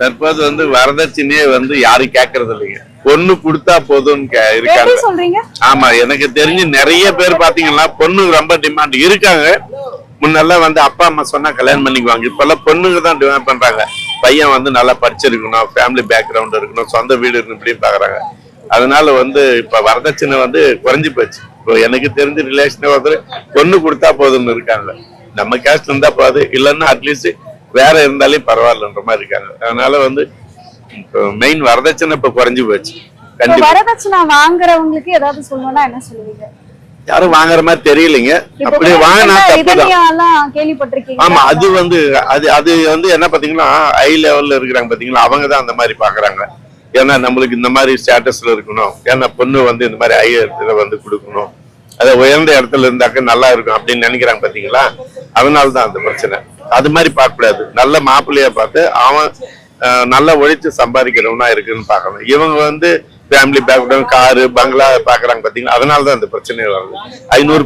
தற்போது வந்து வரதட்சணையே வந்து யாரும் கேட்கறது இல்லைங்க. பொண்ணு கொடுத்தா போதும்னு இருக்காங்க. ஆமா, எனக்கு தெரிஞ்சு நிறைய பேர் பாத்தீங்கன்னா பொண்ணுக்கு ரொம்ப டிமாண்ட் இருக்காங்க. முன்னெல்லாம் வந்து அப்பா அம்மா சொன்னா கல்யாணம் பண்ணிக்குவாங்க. இப்ப எல்லாம் பொண்ணுங்க தான் டிமாண்ட் பண்றாங்க. பையன் வந்து நல்லா படிச்சிருக்கணும், ஃபேமிலி பேக்ரவுண்ட் இருக்கணும், சொந்த வீடு இருக்கணும், இப்படி பாக்குறாங்க. அதனால வந்து இப்ப வரதட்சணை வந்து குறைஞ்சு போச்சு. இப்போ எனக்கு தெரிஞ்ச ரிலேஷன் ஒருத்தர் பொண்ணு கொடுத்தா போதும்னு இருக்காங்க. நம்ம கேஸ்ட் இருந்தா போது, இல்லைன்னா அட்லீஸ்ட் வேற இருந்தாலே பரவாயில்லன்ற மாதிரி இருக்காங்க. அதனால வந்து மெயின் வரதட்சணை இப்ப குறைஞ்சு போச்சு. வரதட்சணை வாங்குறவங்களுக்கு ஏதாவது சொல்லணும்னா என்ன சொல்லுவீங்க? யாரும் வாங்குற மாதிரி தெரியலைங்க. அப்படி வாங்கினா கேள்விப்பட்டிருக்கீங்க. ஆமா, அது வந்து அது வந்து என்ன பாத்தீங்கன்னா ஹை லெவல்ல இருக்கிறாங்க பாத்தீங்களா, அவங்கதான் அந்த மாதிரி பாக்குறாங்க. ஏன்னா நம்மளுக்கு இந்த மாதிரி ஸ்டேட்டஸ்ல இருக்கணும், ஏன்னா பொண்ணு வந்து இந்த மாதிரி ஹை இடத்துல வந்து கொடுக்கணும், அதை உயர்ந்த இடத்துல இருந்தாக்க நல்லா இருக்கும் அப்படின்னு நினைக்கிறாங்க பாத்தீங்களா. அதனாலதான் அந்த பிரச்சனை. அது மாதிரி பார்க்க கூடாது. நல்ல மாப்பிள்ளையா பார்த்து அவன் நல்லா உழைச்சு சம்பாதிக்கிறவனா இருக்குன்னு பாக்கணும். இவங்க வந்து ஃபேமிலி பேக்ரவுண்ட், காரு, பங்களா பாக்குறாங்க பாத்தீங்களா. அதனாலதான் அந்த பிரச்சனை வருது. 500